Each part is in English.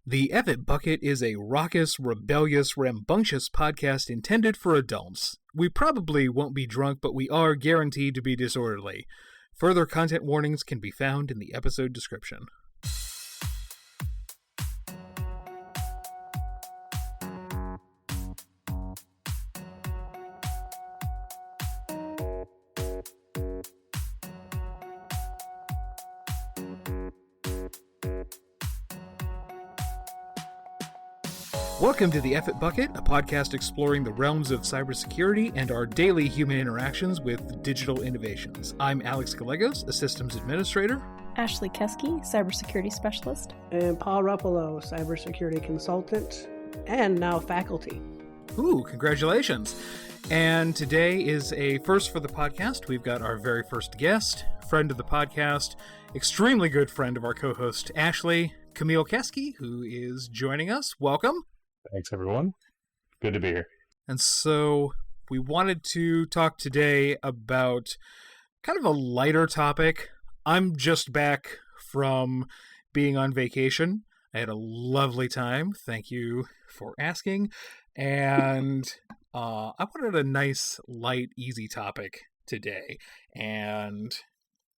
The Effort Bucket is a raucous, rebellious, rambunctious podcast intended for adults. We probably won't be drunk, but we are guaranteed to be disorderly. Further content warnings can be found in the episode description. Welcome to the Effort Bucket, a podcast exploring the realms of cybersecurity and our daily human interactions with digital innovations. I'm Alex Gallegos, a systems administrator. Ashley Keski, cybersecurity specialist. And Paul Ruppolo, cybersecurity consultant, and now faculty. Ooh, congratulations. And today is a first for the podcast. We've got our very first guest, friend of the podcast, extremely good friend of our co-host, Ashley, Camille Keski, who is joining us. Welcome. Thanks, everyone. Good to be here. And so we wanted to talk today about kind of a lighter topic. I'm just back from being on vacation. I had a lovely time. Thank you for asking. And I wanted a nice, light, easy topic today. And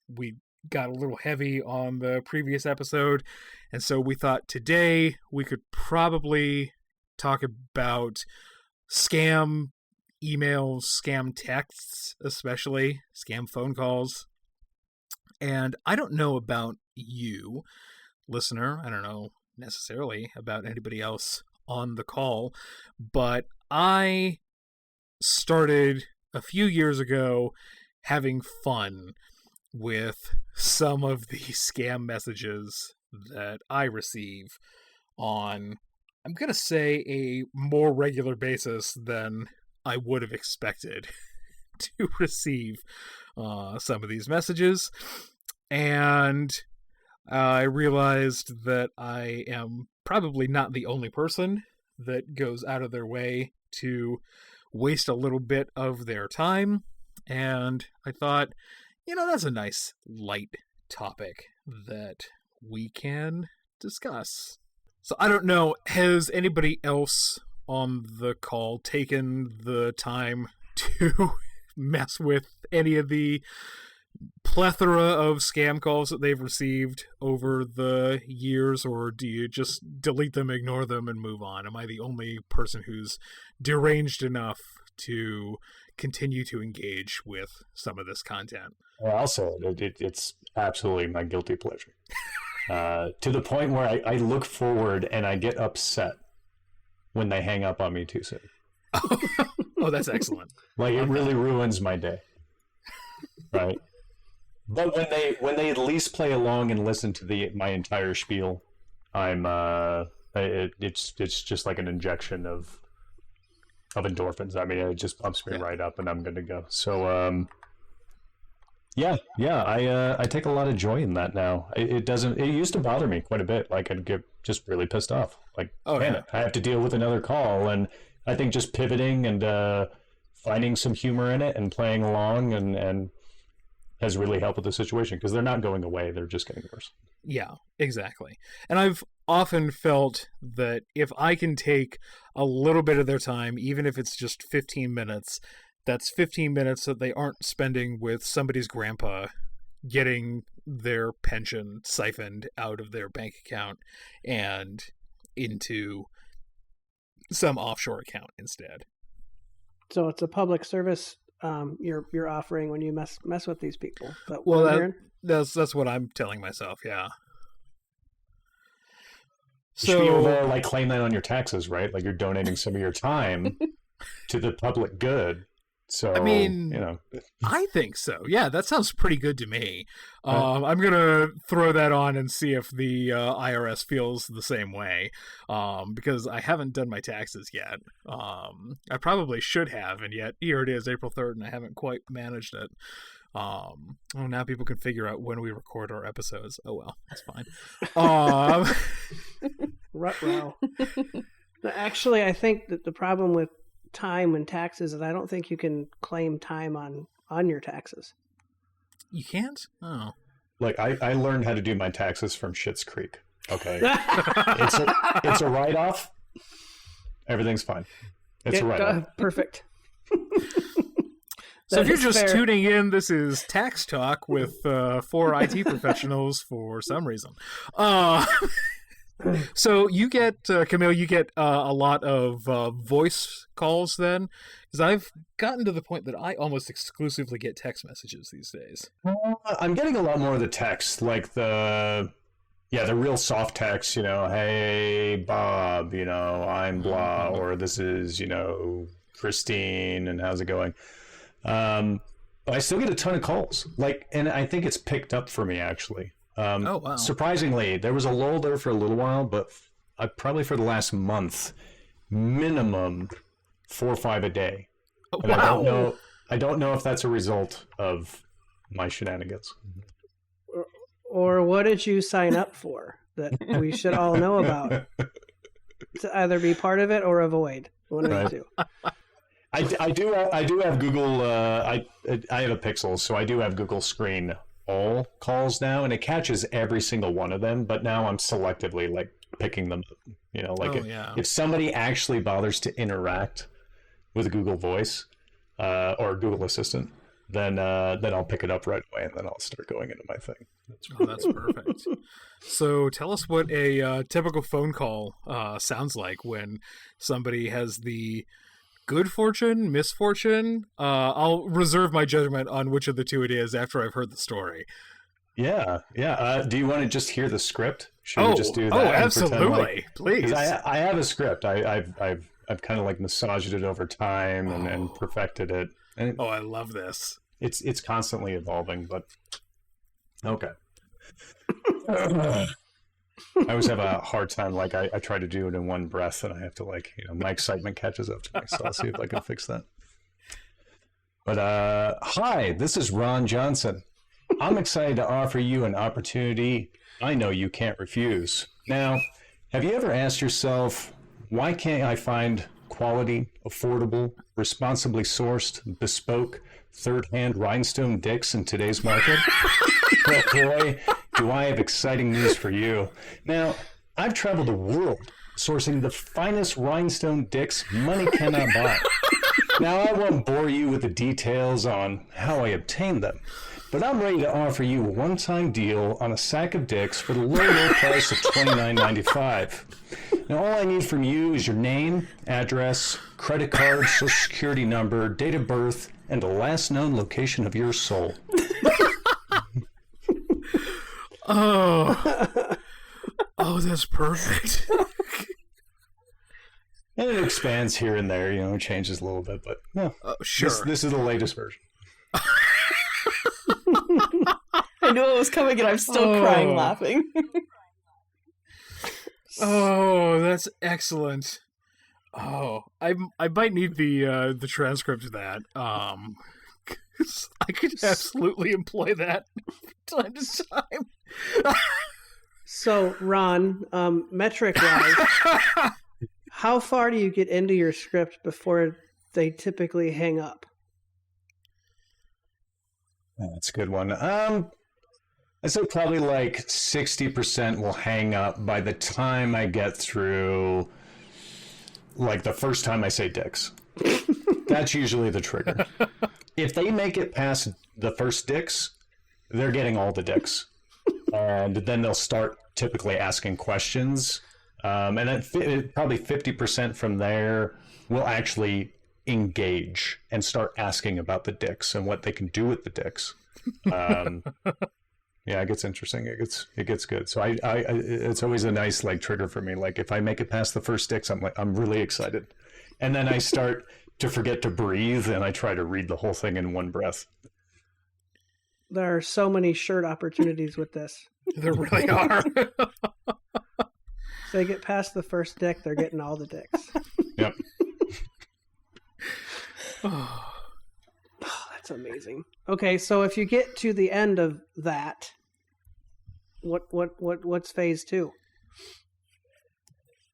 we got a little heavy on the previous episode. And so we thought today we could probably talk about scam emails, scam texts, especially scam phone calls. And I don't know about you, listener. I don't know necessarily about anybody else on the call, but I started a few years ago having fun with some of the scam messages that I receive on, I'm going to say, a more regular basis than I would have expected to receive some of these messages. And I realized that I am probably not the only person that goes out of their way to waste a little bit of their time. And I thought, that's a nice light topic that we can discuss. So I don't know, has anybody else on the call taken the time to mess with any of the plethora of scam calls that they've received over the years, or do you just delete them, ignore them, and move on? Am I the only person who's deranged enough to continue to engage with some of this content? Well, I'll say it's absolutely my guilty pleasure. To the point where I look forward and I get upset when they hang up on me too soon. Oh, that's excellent. Like, it really ruins my day. Right? But when they at least play along and listen to my entire spiel, it's just like an injection of endorphins. I mean, it just pumps me right up and I'm good to go. So I take a lot of joy in that now. It used to bother me quite a bit. Like, I'd get just really pissed off. Like, I have to deal with another call. And I think just pivoting and finding some humor in it and playing along and has really helped with the situation, because they're not going away. They're just getting worse. Yeah, exactly. And I've often felt that if I can take a little bit of their time, even if it's just 15 minutes, that's 15 minutes that they aren't spending with somebody's grandpa getting their pension siphoned out of their bank account and into some offshore account instead. So it's a public service you're offering when you mess with these people. But that's what I'm telling myself. Yeah. So you should like claim that on your taxes, right? Like, you're donating some of your time to the public good. So, I mean, I think so. Yeah, that sounds pretty good to me. I'm going to throw that on and see if the IRS feels the same way, because I haven't done my taxes yet. I probably should have, and yet here it is, April 3rd, and I haven't quite managed it. Now people can figure out when we record our episodes. Oh, well, that's fine. Ruh-roh. Actually, I think that the problem with time and taxes is I don't think you can claim time on your taxes. You can't? Oh. Like, I learned how to do my taxes from Schitt's Creek. Okay. It's a write-off. Everything's fine. It's a write-off. Perfect. So if you're just tuning in, this is Tax Talk with 4 IT professionals for some reason. So you get, Camille, you get a lot of voice calls then? Because I've gotten to the point that I almost exclusively get text messages these days. I'm getting a lot more of the text, like the real soft text, hey, Bob, I'm blah, or this is, Christine, and how's it going? But I still get a ton of calls, and I think it's picked up for me, actually. Oh, wow. Surprisingly, there was a lull there for a little while, but probably for the last month, minimum 4 or 5 a day. Oh, and wow. I don't know if that's a result of my shenanigans. Or what did you sign up for that we should all know about? To either be part of it or avoid. One of the two. I do have Google. I have a Pixel, so I do have Google Screen all calls now, and it catches every single one of them. But now I'm selectively picking them up. If somebody actually bothers to interact with Google Voice or Google Assistant, then I'll pick it up right away, and then I'll start going into my thing. That's perfect. So tell us what a typical phone call sounds like when somebody has the good fortune, misfortune. I'll reserve my judgment on which of the two it is after I've heard the story. Yeah. Do you want to just hear the script? Should we just do that? Oh, absolutely. Please. I have a script. I've kind of massaged it over time and perfected it. And I love this. It's constantly evolving, but okay. I always have a hard time. I try to do it in one breath, and I have to my excitement catches up to me. So I'll see if I can fix that. But hi, this is Ron Johnson. I'm excited to offer you an opportunity I know you can't refuse. Now, have you ever asked yourself, why can't I find quality, affordable, responsibly sourced, bespoke, third-hand rhinestone dicks in today's market? Well, boy, do I have exciting news for you. Now, I've traveled the world sourcing the finest rhinestone dicks money cannot buy. Now, I won't bore you with the details on how I obtained them, but I'm ready to offer you a one-time deal on a sack of dicks for the low price of $29.95. Now, all I need from you is your name, address, credit card, social security number, date of birth, and the last known location of your soul. Oh, that's perfect. And it expands here and there, it changes a little bit, but no, sure. This is the latest version. I knew it was coming, and I'm still crying laughing. Oh, that's excellent. Oh, I might need the transcript of that. 'Cause I could absolutely employ that from time to time. So, Ron, metric-wise, how far do you get into your script before they typically hang up? That's a good one. I'd say probably 60% will hang up by the time I get through, the first time I say dicks. That's usually the trigger. If they make it past the first dicks, they're getting all the dicks. And then they'll start typically asking questions. And then probably 50% from there will actually engage and start asking about the dicks and what they can do with the dicks. Yeah, it gets interesting. It gets good. So I it's always a nice trigger for me. If I make it past the first dicks, I'm really excited. And then I start to forget to breathe, and I try to read the whole thing in one breath. There are so many shirt opportunities with this. There really are. So they get past the first dick, they're getting all the dicks. Yep. Oh, that's amazing. Okay, so if you get to the end of that, what's phase 2?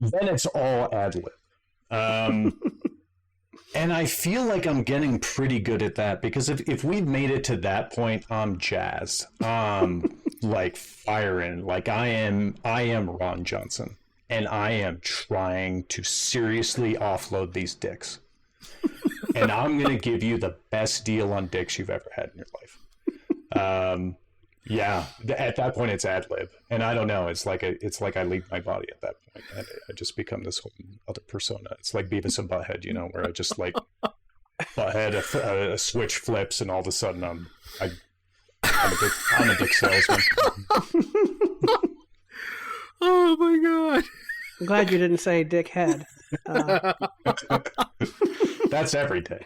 Then it's all ad-lib. And I feel like I'm getting pretty good at that, because if we've made it to that point, I'm jazzed. like firing. Like I am Ron Johnson, and I am trying to seriously offload these dicks. And I'm gonna give you the best deal on dicks you've ever had in your life. Yeah, at that point it's ad lib, and I don't know. It's like I leave my body at that point, and I just become this whole other persona. It's like Beavis and Butthead, you know, where I just like Butthead, a switch flips, and all of a sudden I'm a dick salesman. Oh my god! I'm glad you didn't say dickhead. That's every day.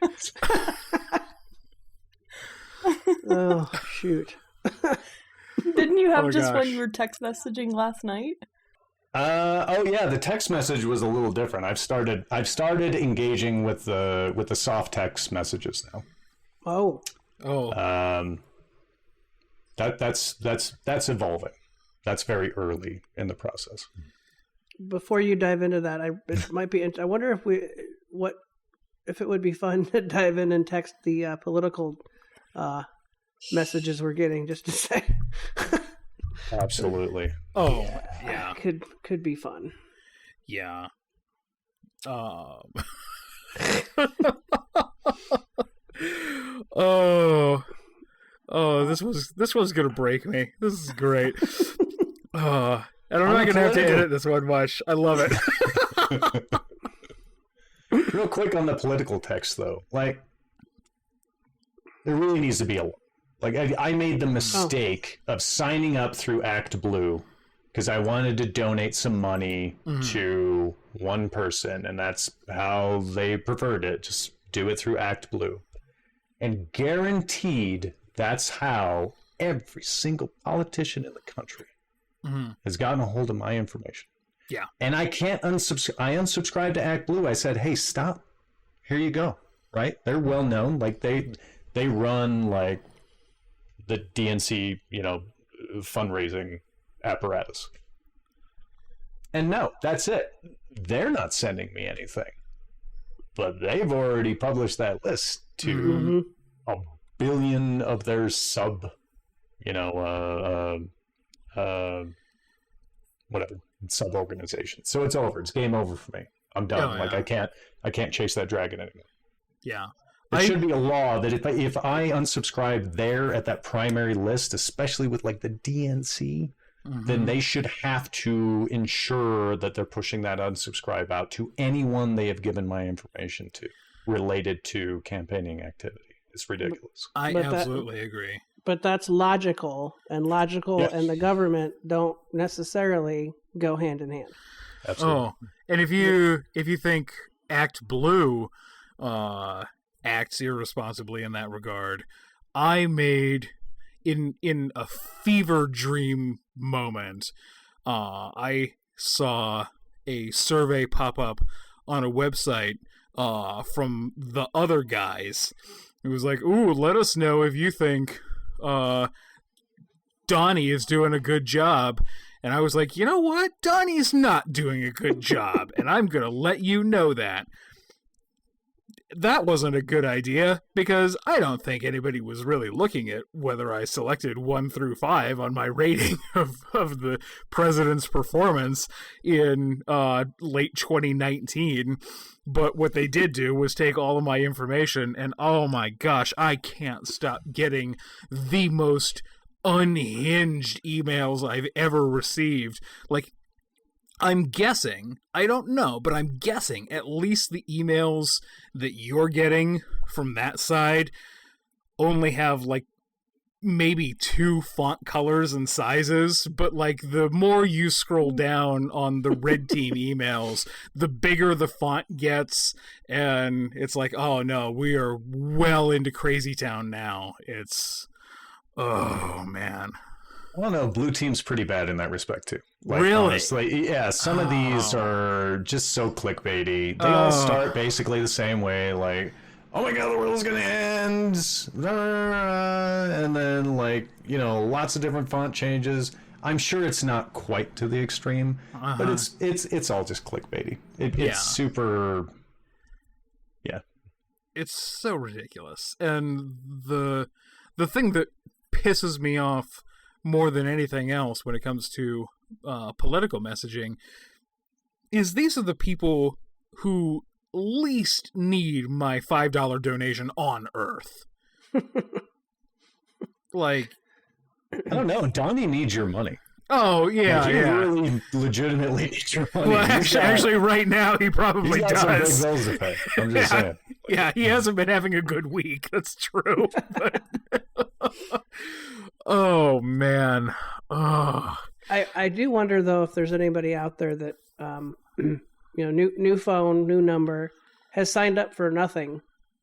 Oh shoot! Didn't you have gosh. when you were text messaging last night? Oh yeah, the text message was a little different. I've started engaging with the soft text messages now. Oh. That's evolving. That's very early in the process. Before you dive into that, it might be. I wonder if it would be fun to dive in and text the political messages we're getting, just to say. Absolutely. Oh yeah, could be fun. Yeah. Oh, this was gonna break me. This is great. And I'm not gonna have to edit this one much. I love it. Real quick on the political text, though, like there really needs to be a like. I made the mistake of signing up through Act Blue because I wanted to donate some money to one person, and that's how they preferred it. Just do it through Act Blue, and guaranteed that's how every single politician in the country has gotten a hold of my information. Yeah. And I can't unsubscribe. I unsubscribed to Act Blue. I said, hey, stop. Here you go. Right? They're well known. Like they run like the DNC, you know, fundraising apparatus. And no, that's it. They're not sending me anything. But they've already published that list to a billion of their sub, you know, whatever sub organization. So it's over. It's game over for me. I'm done. Like I can't chase that dragon anymore. Yeah. There should be a law that if I unsubscribe there at that primary list, especially with like the DNC, then they should have to ensure that they're pushing that unsubscribe out to anyone they have given my information to related to campaigning activity. It's ridiculous. I absolutely agree. But that's logical, and and the government don't necessarily go hand in hand. Absolutely. Oh, and if you think Act Blue acts irresponsibly in that regard, I made in a fever dream moment, I saw a survey pop up on a website from the other guys. It was like, ooh, let us know if you think Donnie is doing a good job. And I was like, you know what? Donnie's not doing a good job, and I'm going to let you know that. That wasn't a good idea, because I don't think anybody was really looking at whether I selected 1 through 5 on my rating of the president's performance in late 2019. But what they did do was take all of my information, and oh my gosh, I can't stop getting the most unhinged emails I've ever received. Like, I'm guessing, I don't know, but I'm guessing at least the emails that you're getting from that side only have like maybe 2 font colors and sizes, but like the more you scroll down on the red team emails, the bigger the font gets, and it's like, oh no, we are well into Crazy Town now. It's, oh man. I don't know. Blue Team's pretty bad in that respect too. Like, really? Honestly, yeah. Some of these are just so clickbaity. They all start basically the same way. Like, oh my god, the world's gonna end, and then like, you know, lots of different font changes. I'm sure it's not quite to the extreme, but it's all just clickbaity. It's super. Yeah. It's so ridiculous, and the thing that pisses me off more than anything else when it comes to political messaging is these are the people who least need my $5 donation on Earth. Like, I don't know. Donnie needs your money. Oh, yeah, like, he yeah. really legitimately needs your money. Well, actually, right now, he probably he's got does. some big bills to pay. I'm just saying. Yeah, he hasn't been having a good week. That's true. But... oh, man. Oh. I do wonder, though, if there's anybody out there that, new phone, new number, has signed up for nothing.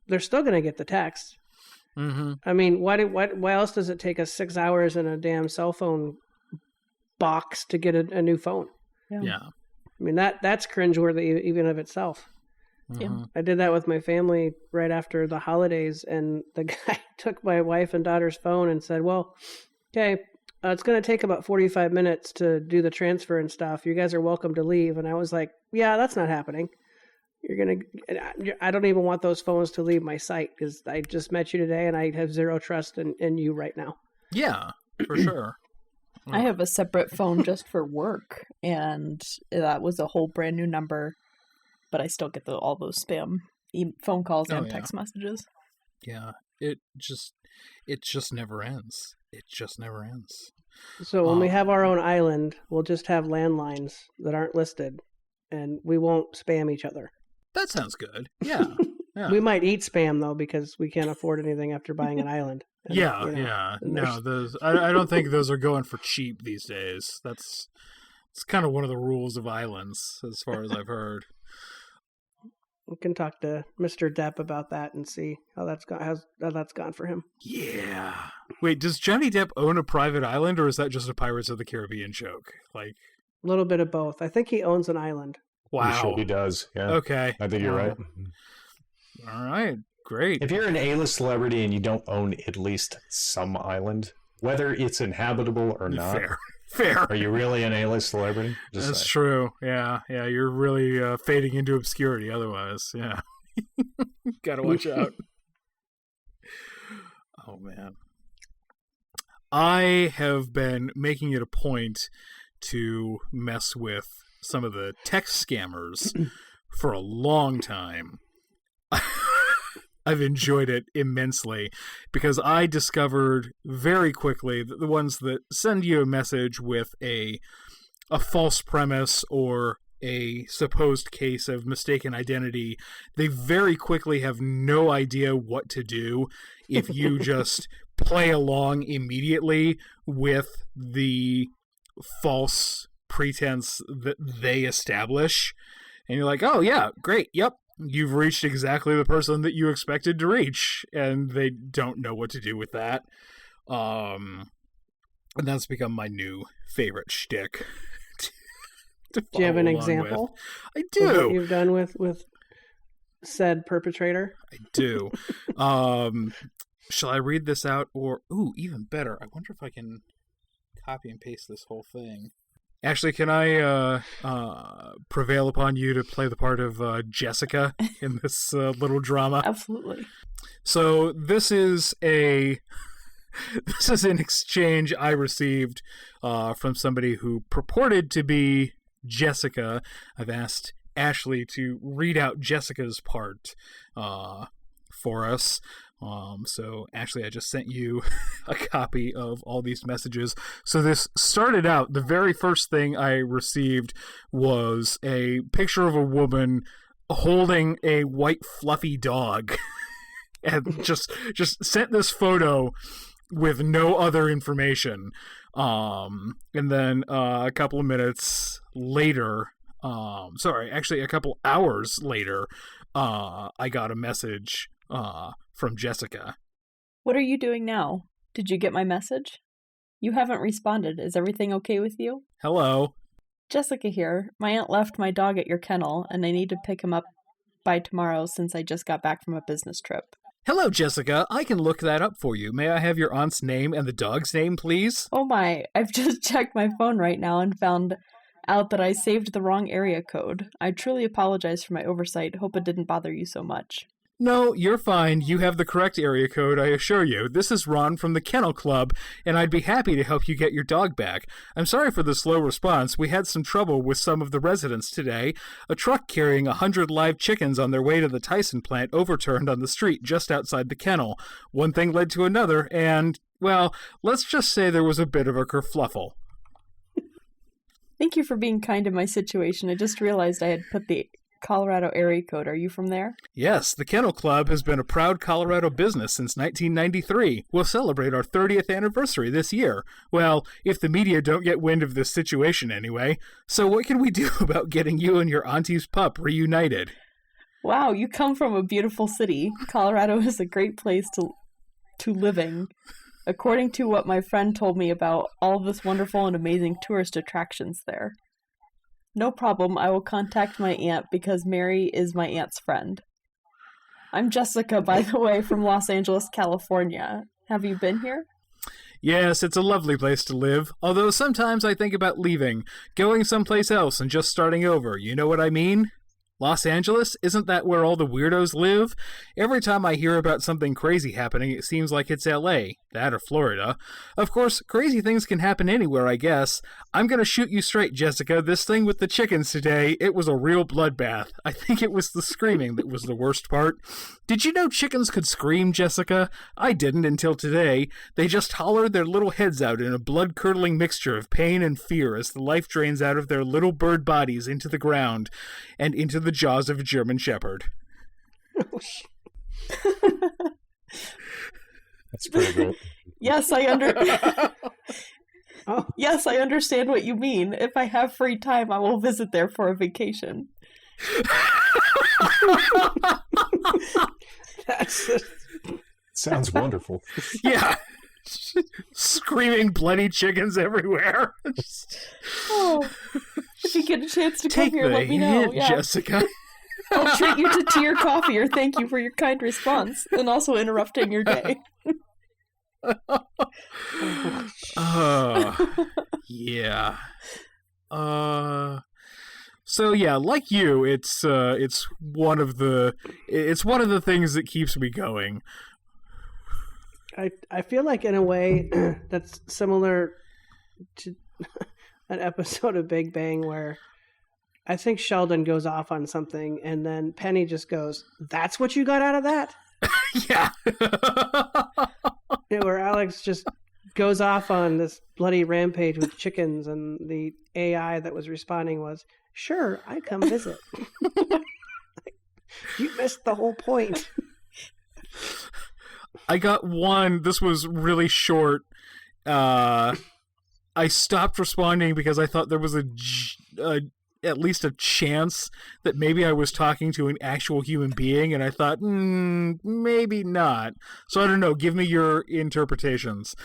They're still going to get the text. Mm-hmm. I mean, why else does it take us 6 hours in a damn cell phone box to get a new phone? Yeah. I mean, that's cringeworthy even of itself. Mm-hmm. Yeah. I did that with my family right after the holidays, and the guy took my wife and daughter's phone and said, well, okay, it's going to take about 45 minutes to do the transfer and stuff. You guys are welcome to leave. And I was like, yeah, that's not happening. I don't even want those phones to leave my site because I just met you today and I have zero trust in you right now. Yeah, for sure. I have a separate phone just for work, and that was a whole brand new number, but I still get all those spam phone calls and text messages. Yeah, it just never ends. It just never ends. So when we have our own island, we'll just have landlines that aren't listed, and we won't spam each other. That sounds good. Yeah. Yeah. We might eat spam, though, because we can't afford anything after buying an island. And, yeah. No, those I don't think those are going for cheap these days. It's kind of one of the rules of islands, as far as I've heard. We can talk to Mr. Depp about that and see how that's gone for him. Yeah. Wait, does Johnny Depp own a private island, or is that just a Pirates of the Caribbean joke? Like, a little bit of both. I think he owns an island. wow. I'm sure he does. Yeah. Okay. I think you're right. All right. Great. If you're an A-list celebrity and you don't own at least some island, whether it's inhabitable or not, Fair. are you really an A-list celebrity? That's true. Yeah. You're really fading into obscurity otherwise. Yeah. Gotta watch out. Oh, man. I have been making it a point to mess with some of the text scammers for a long time. I've enjoyed it immensely because I discovered very quickly that the ones that send you a message with a false premise or a supposed case of mistaken identity, they very quickly have no idea what to do if you just play along immediately with the false pretense that they establish. And you're like, oh yeah, great, yep. You've reached exactly the person that you expected to reach, and they don't know what to do with that. And that's become my new favorite shtick. Do you have an example? I do. Of what you've done with said perpetrator? I do. Shall I read this out? Or, even better, I wonder if I can copy and paste this whole thing. Ashley, can I prevail upon you to play the part of Jessica in this little drama? Absolutely. So this is an exchange I received from somebody who purported to be Jessica. I've asked Ashley to read out Jessica's part for us. So Ashley, I just sent you a copy of all these messages. So this started out, the very first thing I received was a picture of a woman holding a white fluffy dog and just sent this photo with no other information. And then a couple of minutes later, a couple hours later, I got a message from Jessica. What are you doing now? Did you get my message? You haven't responded. Is everything okay with you? Hello. Jessica here. My aunt left my dog at your kennel, and I need to pick him up by tomorrow since I just got back from a business trip. Hello, Jessica. I can look that up for you. May I have your aunt's name and the dog's name, please? Oh my, I've just checked my phone right now and found out that I saved the wrong area code. I truly apologize for my oversight. Hope it didn't bother you so much. No, you're fine. You have the correct area code, I assure you. This is Ron from the Kennel Club, and I'd be happy to help you get your dog back. I'm sorry for the slow response. We had some trouble with some of the residents today. A truck carrying 100 live chickens on their way to the Tyson plant overturned on the street just outside the kennel. One thing led to another, and, well, let's just say there was a bit of a kerfluffle. Thank you for being kind to my situation. I just realized I had put the Colorado area code. Are you from there? Yes, the Kennel Club has been a proud Colorado business since 1993. We'll celebrate our 30th anniversary this year. Well, if the media don't get wind of this situation anyway. So what can we do about getting you and your auntie's pup reunited? Wow, you come from a beautiful city. Colorado is a great place to living. According to what my friend told me about all this wonderful and amazing tourist attractions there. No problem, I will contact my aunt because Mary is my aunt's friend. I'm Jessica, by the way, from Los Angeles, California. Have you been here? Yes, it's a lovely place to live, although sometimes I think about leaving, going someplace else and just starting over, you know what I mean? Los Angeles? Isn't that where all the weirdos live? Every time I hear about something crazy happening, it seems like it's LA, that or Florida. Of course, crazy things can happen anywhere, I guess. I'm gonna shoot you straight, Jessica. This thing with the chickens today, it was a real bloodbath. I think it was the screaming that was the worst part. Did you know chickens could scream, Jessica? I didn't until today. They just hollered their little heads out in a blood-curdling mixture of pain and fear as the life drains out of their little bird bodies into the ground and into the jaws of a German Shepherd. That's pretty good. Yes, Yes, I understand what you mean. If I have free time, I will visit there for a vacation. Sounds wonderful. Yeah. Screaming bloody chickens everywhere. Oh, if you get a chance to come Take here, the let me know. hint, Yeah. Jessica. I'll treat you to tea or coffee or thank you for your kind response and also interrupting your day. Yeah. So yeah, like you, it's one of the things that keeps me going. I feel like in a way that's similar to an episode of Big Bang where I think Sheldon goes off on something and then Penny just goes, "That's what you got out of that?" Yeah. Where Alex just goes off on this bloody rampage with chickens and the AI that was responding was, "Sure, I'd come visit." You missed the whole point. I got one. This was really short. I stopped responding because I thought there was at least a chance that maybe I was talking to an actual human being, and I thought, maybe not. So I don't know. Give me your interpretations.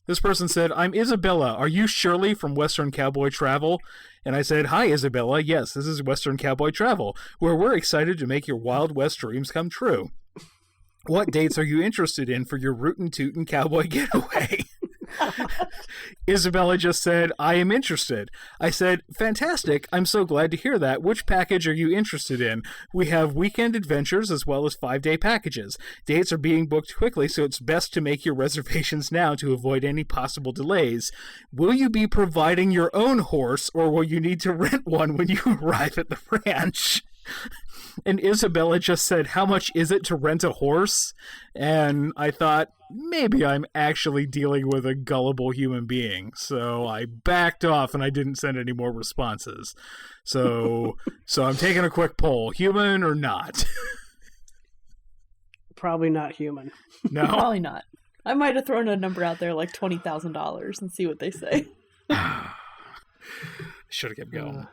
This person said, "I'm Isabella. Are you Shirley from Western Cowboy Travel?" And I said, "Hi, Isabella. Yes, this is Western Cowboy Travel, where we're excited to make your Wild West dreams come true. What dates are you interested in for your rootin' tootin' cowboy getaway?" Isabella just said, "I am interested." I said, "Fantastic. I'm so glad to hear that. Which package are you interested in? We have weekend adventures as well as 5-day packages. Dates are being booked quickly, so it's best to make your reservations now to avoid any possible delays. Will you be providing your own horse, or will you need to rent one when you arrive at the ranch?" And Isabella just said, "How much is it to rent a horse?" And I thought, maybe I'm actually dealing with a gullible human being. So I backed off and I didn't send any more responses. So I'm taking a quick poll. Human or not? Probably not human. No? Probably not. I might have thrown a number out there like $20,000 and see what they say. Should have kept going.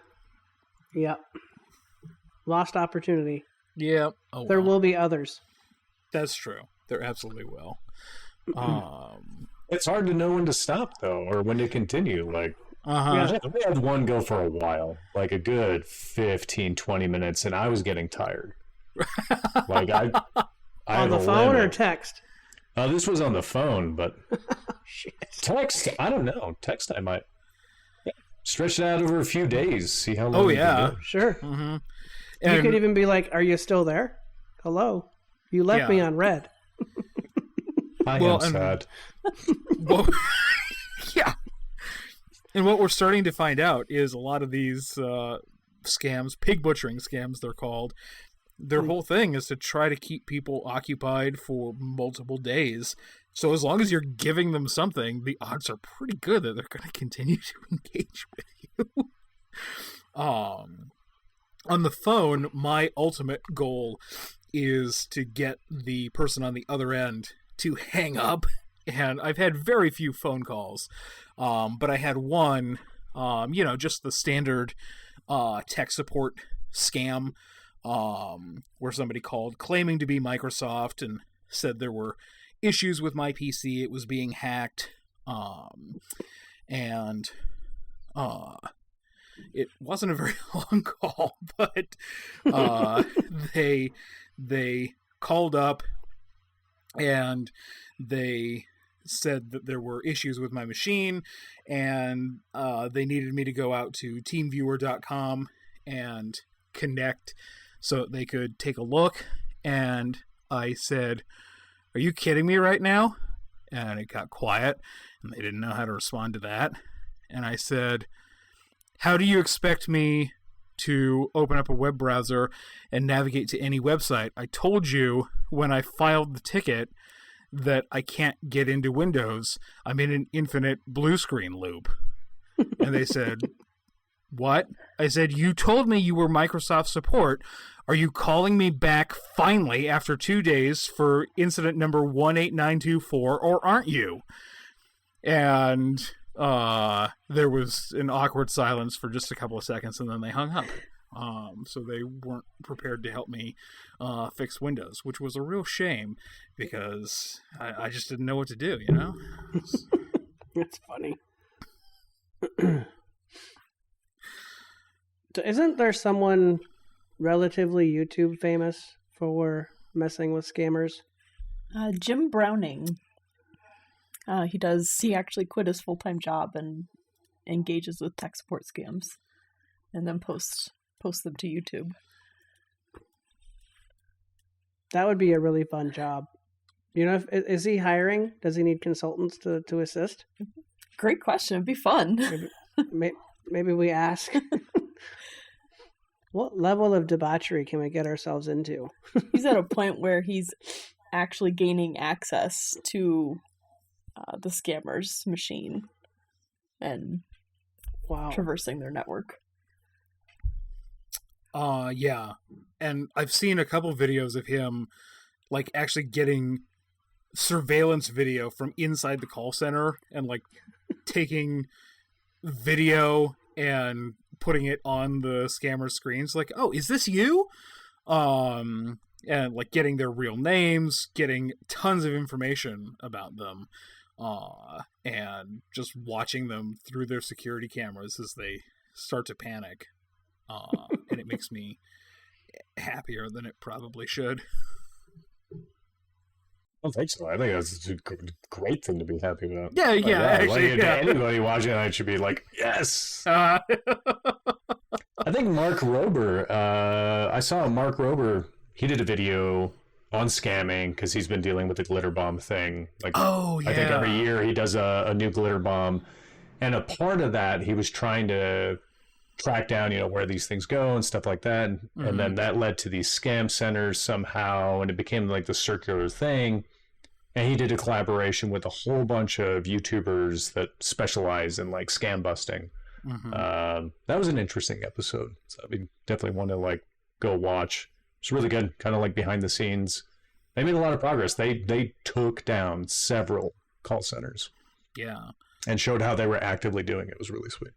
Yep. Lost opportunity. Yeah. Oh, there will be others. That's true. There absolutely will. It's hard to know when to stop, though, or when to continue. Like, we had one go for a while, like a good 15, 20 minutes, and I was getting tired. Like, I on the phone or text? This was on the phone, but text, I don't know. Text, I might stretch it out over a few days, see how long. Sure. Mm-hmm. You could even be like, "Are you still there? Hello." You left me on red. I am sad. Well, yeah. And what we're starting to find out is a lot of these scams, pig butchering scams they're called, their whole thing is to try to keep people occupied for multiple days. So as long as you're giving them something, the odds are pretty good that they're going to continue to engage with you. On the phone, my ultimate goal is to get the person on the other end to hang up. And I've had very few phone calls, but I had one, just the standard tech support scam, where somebody called claiming to be Microsoft and said there were issues with my PC, it was being hacked, and it wasn't a very long call, but they called up and they said that there were issues with my machine, and they needed me to go out to teamviewer.com and connect so they could take a look. And I said, "Are you kidding me right now?" And it got quiet, and they didn't know how to respond to that. And I said, "How do you expect me to open up a web browser and navigate to any website? I told you when I filed the ticket that I can't get into Windows. I'm in an infinite blue screen loop." And they said, "What?" I said, "You told me you were Microsoft support. Are you calling me back finally after 2 days for incident number 18924, or aren't you?" And there was an awkward silence for just a couple of seconds, and then they hung up. So they weren't prepared to help me fix Windows, which was a real shame because I just didn't know what to do, you know? That's funny. Isn't there someone relatively YouTube famous for messing with scammers? Jim Browning. He actually quit his full-time job and engages with tech support scams and then posts them to YouTube. That would be a really fun job. You know, is he hiring? Does he need consultants to assist? Great question. It'd be fun. Maybe we ask. What level of debauchery can we get ourselves into? He's at a point where he's actually gaining access to the scammer's machine and traversing their network. Yeah. And I've seen a couple videos of him like actually getting surveillance video from inside the call center and like taking video and putting it on the scammer's screens, like, "Oh, is this you?" And like getting their real names, getting tons of information about them, and just watching them through their security cameras as they start to panic. And it makes me happier than it probably should. I don't think so. I think that's a great thing to be happy about. Yeah, like, actually, yeah. Anybody watching that should be like, yes! I think Mark Rober, I saw Mark Rober, he did a video on scamming because he's been dealing with the glitter bomb thing. Like, oh, yeah. I think every year he does a new glitter bomb. And a part of that, he was trying to track down, where these things go and stuff like that. And then that led to these scam centers somehow, and it became like the circular thing. And he did a collaboration with a whole bunch of YouTubers that specialize in like scam busting. That was an interesting episode. So I mean, definitely want to like go watch. It's really good, kind of like behind the scenes. They made a lot of progress. They took down several call centers. Yeah. And showed how they were actively doing it. It was really sweet.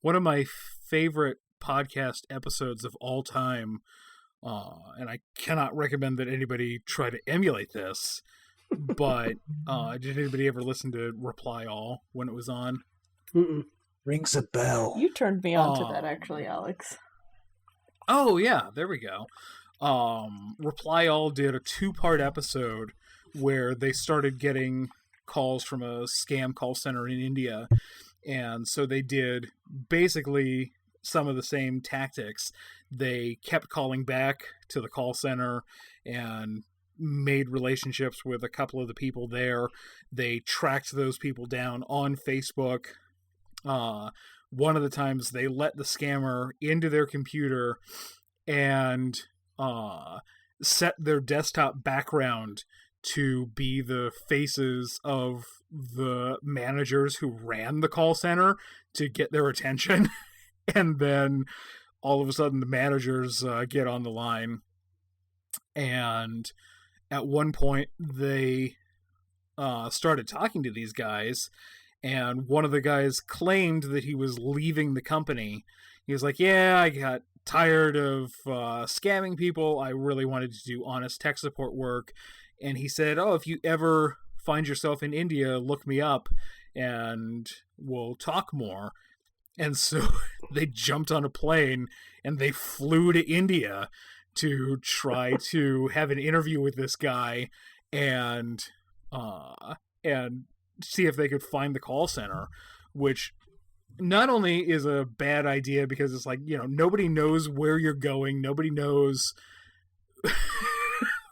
One of my favorite podcast episodes of all time, and I cannot recommend that anybody try to emulate this, but did anybody ever listen to Reply All when it was on? Mm-mm. Rings a bell. You turned me on to that, actually, Alex. Oh, yeah, there we go. Reply All did a 2-part episode where they started getting calls from a scam call center in India. And so they did basically some of the same tactics. They kept calling back to the call center and made relationships with a couple of the people there. They tracked those people down on Facebook. One of the times they let the scammer into their computer and set their desktop background to be the faces of the managers who ran the call center to get their attention. And then all of a sudden the managers get on the line. And at one point they started talking to these guys, and one of the guys claimed that he was leaving the company. He was like, yeah, I got tired of scamming people. I really wanted to do honest tech support work. And he said, oh, if you ever find yourself in India, look me up and we'll talk more. And so they jumped on a plane and they flew to India to try to have an interview with this guy and see if they could find the call center, which not only is a bad idea because it's like, nobody knows where you're going. Nobody knows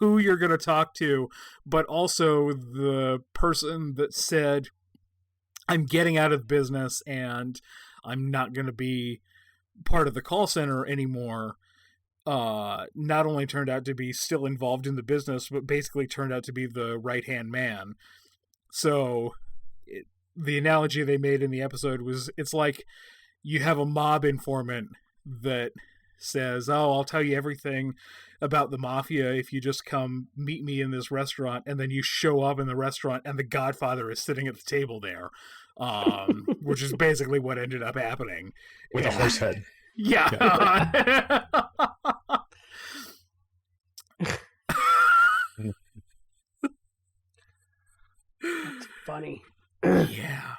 who you're going to talk to, but also the person that said, I'm getting out of business and I'm not going to be part of the call center anymore, not only turned out to be still involved in the business, but basically turned out to be the right-hand man. So the analogy they made in the episode was, it's like you have a mob informant that says, oh, I'll tell you everything about the mafia if you just come meet me in this restaurant, and then you show up in the restaurant and the Godfather is sitting at the table there, which is basically what ended up happening. With a horse head. Yeah. That's funny. Yeah.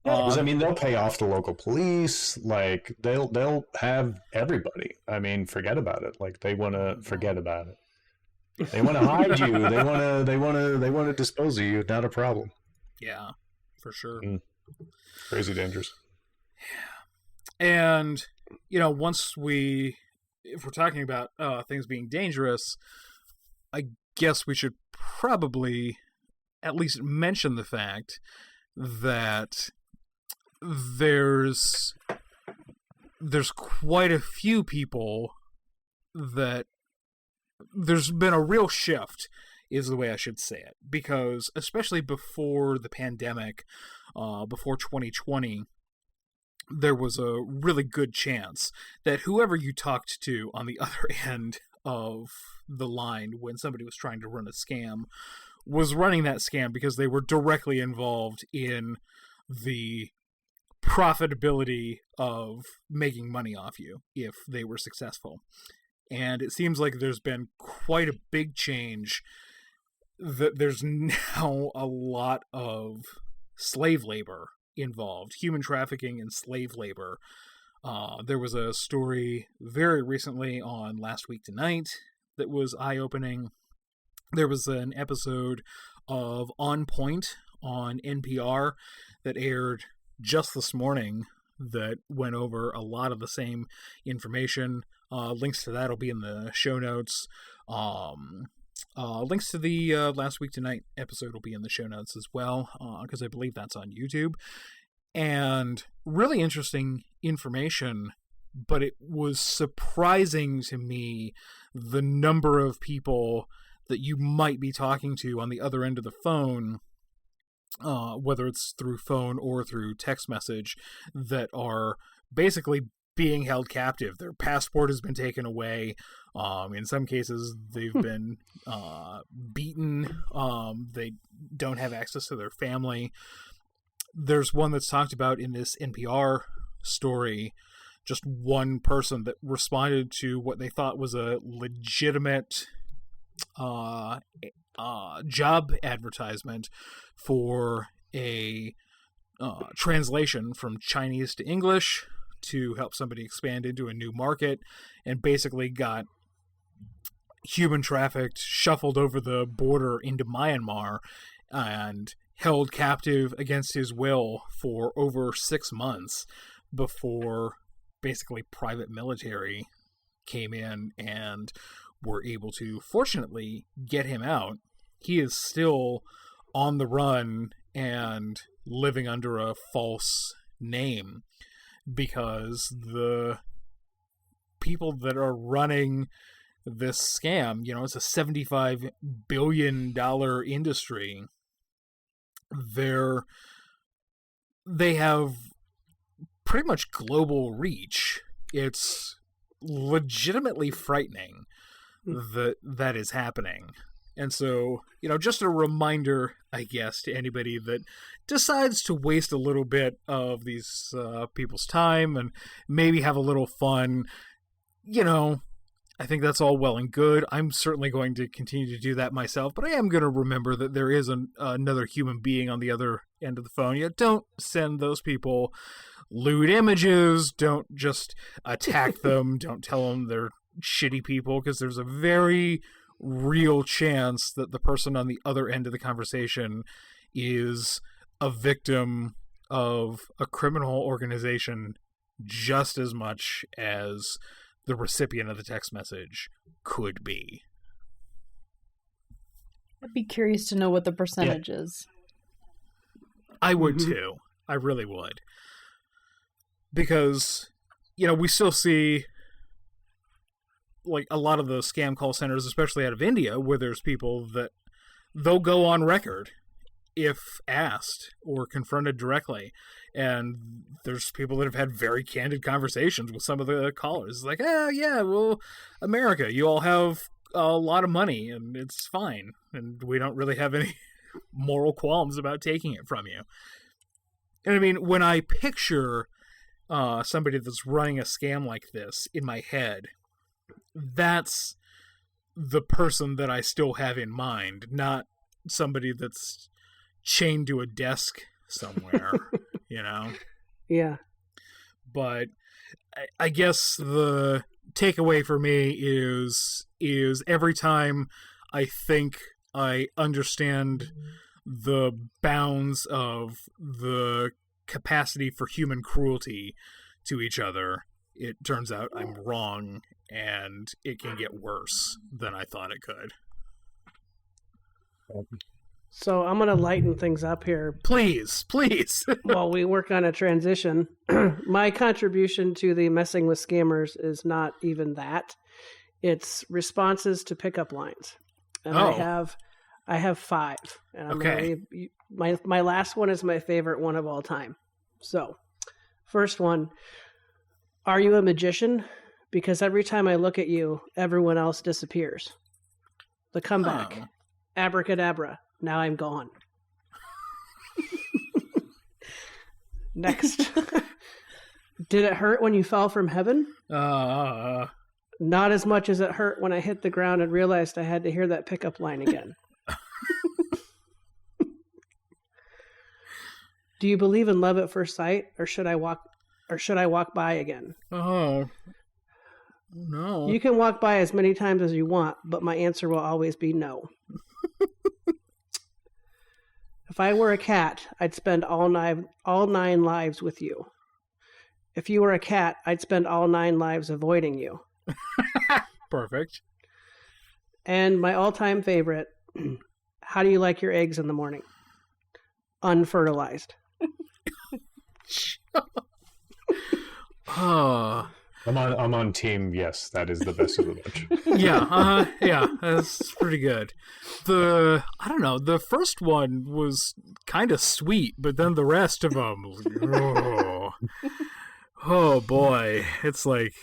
Because they'll pay off the local police. Like they'll have everybody. Forget about it. Like they want to forget about it. They want to hide you. They want to dispose of you. Not a problem. Yeah, for sure. Crazy dangerous. Yeah. And if we're talking about things being dangerous, I guess we should probably at least mention the fact that there's quite a few people that there's been a real shift, is the way I should say it, because especially before the pandemic, before 2020, there was a really good chance that whoever you talked to on the other end of the line when somebody was trying to run a scam was running that scam because they were directly involved in the profitability of making money off you if they were successful. And it seems like there's been quite a big change, that there's now a lot of slave labor involved, human trafficking and slave labor. There was a story very recently on Last Week Tonight that was eye-opening. There was an episode of On Point on NPR that aired just this morning that went over a lot of the same information. Links to that will be in the show notes. Links to the Last Week Tonight episode will be in the show notes as well, because I believe that's on YouTube. And really interesting information, but it was surprising to me the number of people that you might be talking to on the other end of the phone, whether it's through phone or through text message, that are basically being held captive. Their passport has been taken away. In some cases, they've been beaten. They don't have access to their family. There's one that's talked about in this NPR story, just one person that responded to what they thought was a legitimate job advertisement for a translation from Chinese to English to help somebody expand into a new market, and basically got human trafficked, shuffled over the border into Myanmar, and held captive against his will for over 6 months before basically private military came in and were able to, fortunately, get him out. He is still on the run and living under a false name because the people that are running this scam, it's a $75 billion industry. They have pretty much global reach. It's legitimately frightening that is happening. And so, just a reminder, I guess, to anybody that decides to waste a little bit of these people's time and maybe have a little fun, I think that's all well and good. I'm certainly going to continue to do that myself, but I am going to remember that there is another human being on the other end of the phone. Don't send those people lewd images. Don't just attack them. Don't tell them they're shitty people, because there's a very real chance that the person on the other end of the conversation is a victim of a criminal organization just as much as the recipient of the text message could be. I'd be curious to know what the percentage is. I would too. I really would. Because, we still see like a lot of the scam call centers, especially out of India, where there's people that they'll go on record if asked or confronted directly. And there's people that have had very candid conversations with some of the callers. It's like, America, you all have a lot of money and it's fine. And we don't really have any moral qualms about taking it from you. And I mean, when I picture somebody that's running a scam like this in my head, that's the person that I still have in mind, not somebody that's chained to a desk somewhere, Yeah. But I guess the takeaway for me is every time I think I understand the bounds of the capacity for human cruelty to each other, it turns out I'm wrong, and it can get worse than I thought it could. So I'm going to lighten things up here. Please. While we work on a transition, my contribution to the messing with scammers is not even that. It's responses to pickup lines. And I have 5. And I'm okay. My last one is my favorite one of all time. So, first one, are you a magician? Because every time I look at you, everyone else disappears. The comeback. Oh. Abracadabra. Now I'm gone. Next. Did it hurt when you fell from heaven? Not as much as it hurt when I hit the ground and realized I had to hear that pickup line again. Do you believe in love at first sight, or should I walk by again? Oh. No. You can walk by as many times as you want, but my answer will always be no. If I were a cat, I'd spend all 9 lives with you. If you were a cat, I'd spend all 9 lives avoiding you. Perfect. And my all-time favorite, how do you like your eggs in the morning? Unfertilized. I'm on team. Yes, that is the best of the bunch. Yeah, that's pretty good. I don't know. The first one was kind of sweet, but then the rest of them, oh boy, it's like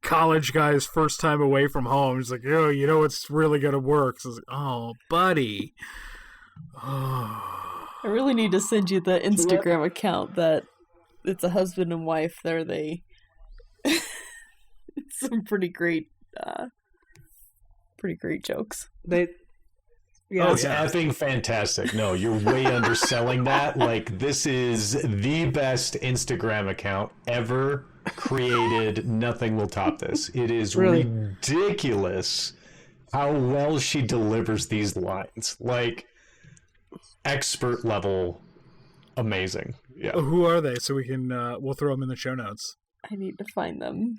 college guy's first time away from home. He's like, it's really gonna work. So it's like, oh, buddy. I really need to send you the Instagram account that it's a husband and wife. Some pretty great jokes. That's effing fantastic. No, you're way underselling that. Like, this is the best Instagram account ever created. Nothing will top this. It is really ridiculous how well she delivers these lines. Like, expert level amazing. Yeah. Who are they? So we can we'll throw them in the show notes. I need to find them.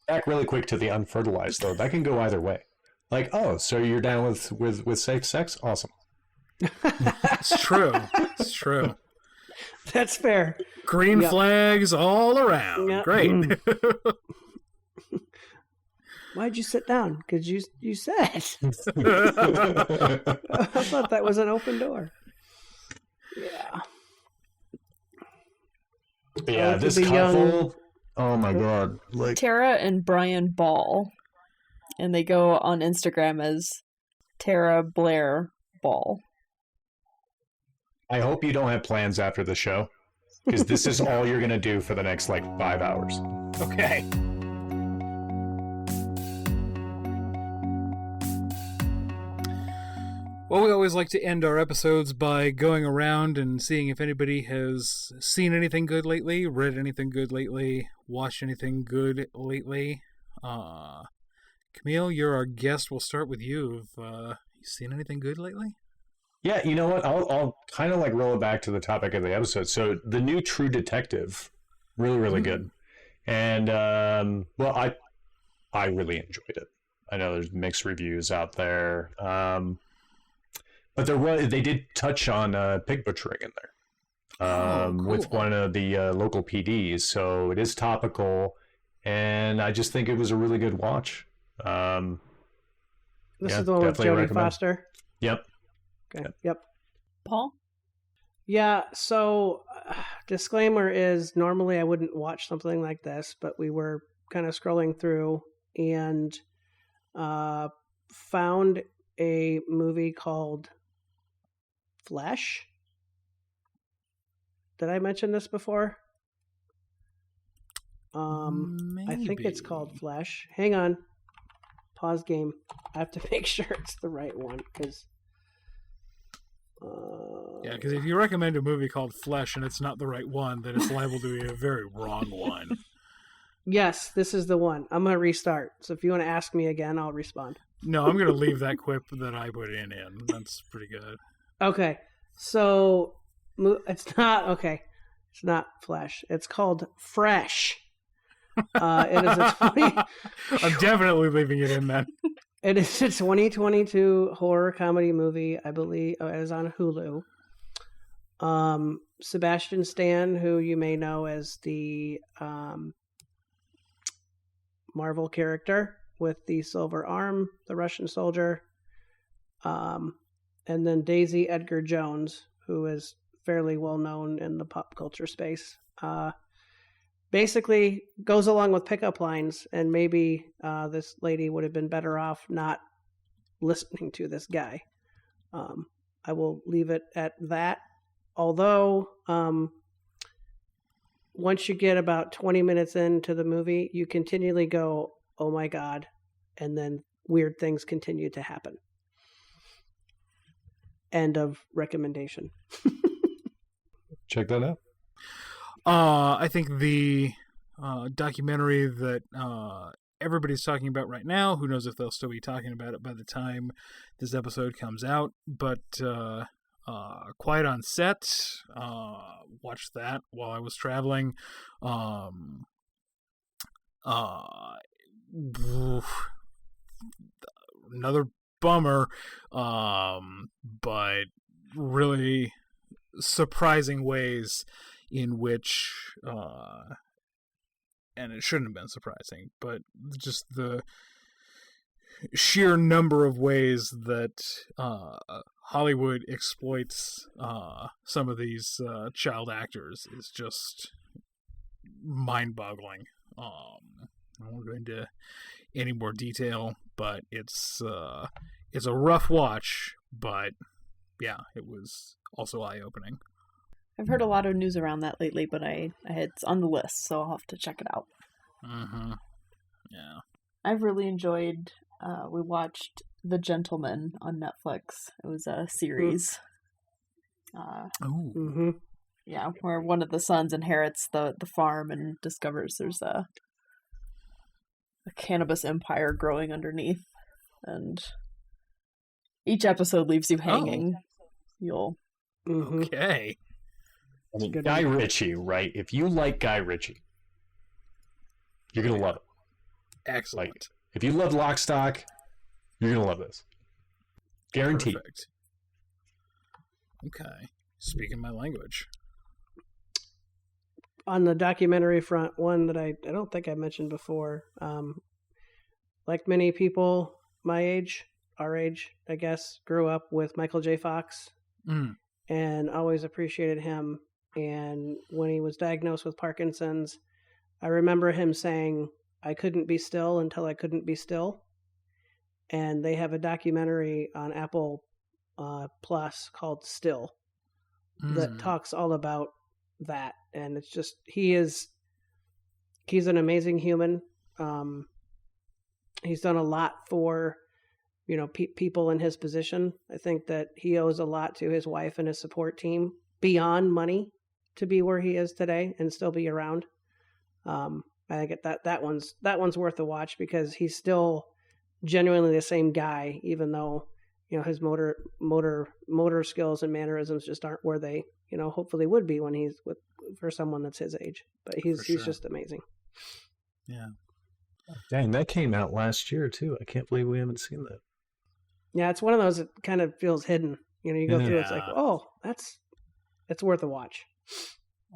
Back really quick to the unfertilized though. That can go either way. Like, oh, so you're down with safe sex? Awesome. It's true. It's true. That's fair. Green flags all around. Yep. Great. Why'd you sit down? Because you said. I thought that was an open door. Yeah. Yeah, this couple. Oh my god! Like Tara and Brian Ball, and they go on Instagram as Tara Blair Ball. I hope you don't have plans after the show, because this is all you're gonna do for the next 5 hours. Okay. Well, we always like to end our episodes by going around and seeing if anybody has seen anything good lately, read anything good lately, watched anything good lately. Camille, you're our guest. We'll start with you. Have you seen anything good lately? Yeah, you know what? I'll kind of roll it back to the topic of the episode. So the new True Detective, really, really good. And well, I really enjoyed it. I know there's mixed reviews out there. But they did touch on pig butchering in there cool. with one of the local PDs, so it is topical, and I just think it was a really good watch. This is the one with Jodie Foster? Yep. Okay. Yep. Paul? Yeah, so disclaimer is normally I wouldn't watch something like this, but we were kind of scrolling through and found a movie called Flesh. Did I mention this before? I think it's called Flesh. Hang on. Pause game. I have to make sure it's the right one because because if you recommend a movie called Flesh and it's not the right one, then it's liable to be a very wrong one. Yes, this is the one. I'm going to restart. So if you want to ask me again, I'll respond. No, I'm going to leave that quip that I put in. That's pretty good. Okay. So it's not Flesh. It's called Fresh. It is a 20... I'm definitely leaving it in then. It is a 2022 horror comedy movie, I believe. It is on Hulu. Sebastian Stan, who you may know as the Marvel character with the silver arm, the Russian soldier. And then Daisy Edgar Jones, who is fairly well known in the pop culture space. Basically goes along with pickup lines, and maybe this lady would have been better off not listening to this guy. I will leave it at that. Although, once you get about 20 minutes into the movie, you continually go, oh my God, and then weird things continue to happen. End of recommendation. Check that out. I think the documentary that everybody's talking about right now, who knows if they'll still be talking about it by the time this episode comes out, but Quiet on Set, watched that while I was traveling. Another bummer, but really surprising ways in which, and it shouldn't have been surprising, but just the sheer number of ways that Hollywood exploits some of these child actors is just mind-boggling. I won't go into any more detail, but it's a rough watch, but yeah, it was also eye-opening. I've heard a lot of news around that lately, but it's on the list, so I'll have to check it out. Mm-hmm. Yeah. I've really enjoyed, we watched The Gentleman on Netflix. It was a series. Yeah, where one of the sons inherits the farm and discovers there's a cannabis empire growing underneath. And Each episode leaves you hanging. You'll. Mm-hmm. Okay. I mean, Guy Ritchie, right? If you like Guy Ritchie, you're going to love it. Excellent. Like, if you love Lock, Stock, you're going to love this. Guaranteed. Perfect. Okay. Speaking my language. On the documentary front, one that I don't think I mentioned before, like many people my age, our age, I guess, grew up with Michael J. Fox and always appreciated him. And when he was diagnosed with Parkinson's, I remember him saying, "I couldn't be still until I couldn't be still." And they have a documentary on Apple Plus called Still that talks all about that. And it's just, he's an amazing human. He's done a lot for, people in his position. I think that he owes a lot to his wife and his support team beyond money to be where he is today and still be around. I think that one's worth a watch because he's still genuinely the same guy, even though, his motor skills and mannerisms just aren't where they, hopefully would be when he's for someone that's his age. But he's just amazing. Yeah. Dang, that came out last year too. I can't believe we haven't seen that. Yeah, it's one of those that kind of feels hidden. You go through, it's like, oh, it's worth a watch.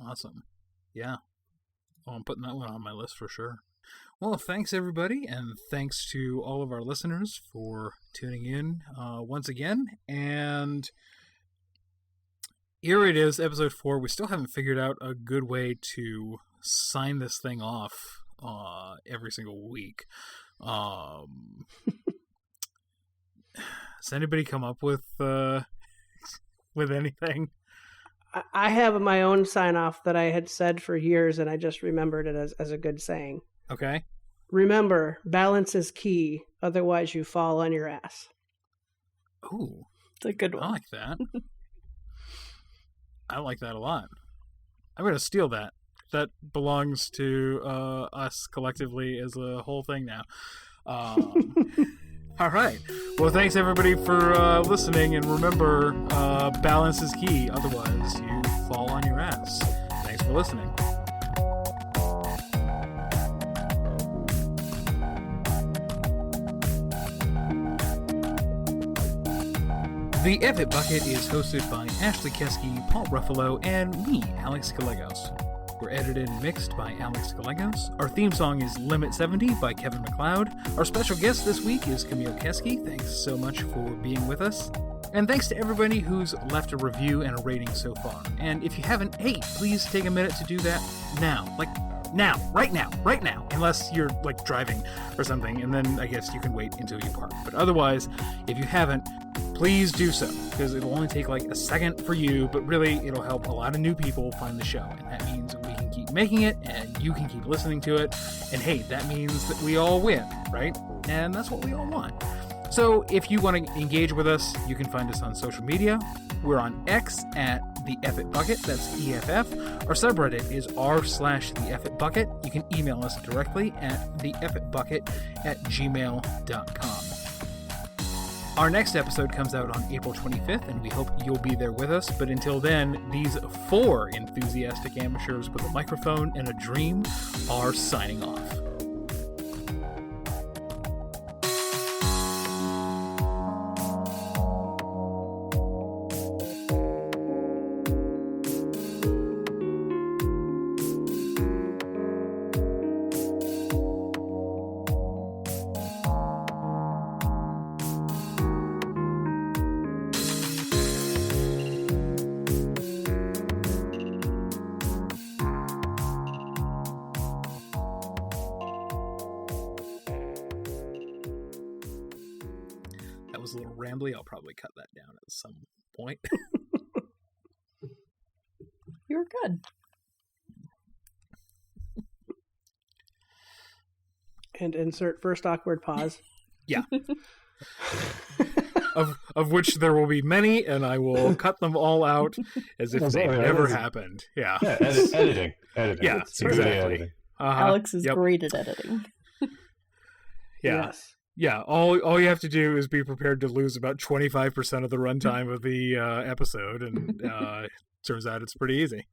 Awesome. Yeah. Oh, I'm putting that one on my list for sure. Well, thanks everybody, and thanks to all of our listeners for tuning in once again. And here it is, episode 4. We still haven't figured out a good way to sign this thing off every single week. Has anybody come up with anything? I have my own sign off that I had said for years, and I just remembered it as a good saying. Okay. Remember, balance is key. Otherwise, you fall on your ass. Ooh, it's a good one. I like that. I like that a lot. I'm going to steal that. That belongs to us collectively as a whole thing now. All right. Well, thanks everybody for listening, and remember, balance is key. Otherwise, you fall on your ass. Thanks for listening. The Effort Bucket is hosted by Ashley Keski, Paul Ruffalo, and me, Alex Gallegos. We're edited and mixed by Alex Gallegos. Our theme song is Limit 70 by Kevin MacLeod. Our special guest this week is Camille Keski. Thanks so much for being with us. And thanks to everybody who's left a review and a rating so far. And if you haven't, hey, please take a minute to do that now. Like, now, right now. Unless you're, like, driving or something, and then I guess you can wait until you park. But otherwise, if you haven't, please do so, because it'll only take like a second for you, but really it'll help a lot of new people find the show, and that means we can keep making it, and you can keep listening to it, and hey, that means that we all win, right? And that's what we all want. So if you want to engage with us, you can find us on social media. We're on X at The Effort Bucket, that's EFF. Our subreddit is r/The Effort Bucket. You can email us directly at theeffortbucket@gmail.com. Our next episode comes out on April 25th, and we hope you'll be there with us. But until then, these 4 enthusiastic amateurs with a microphone and a dream are signing off. Was a little rambly. I'll probably cut that down at some point. You were good. And insert first awkward pause. Yeah. of which there will be many, and I will cut them all out as if they never happened. Yeah. Editing. Yeah, exactly. Alex is great at editing. Yeah. Yes. Yeah, all you have to do is be prepared to lose about 25% of the runtime of the episode, and turns out it's pretty easy.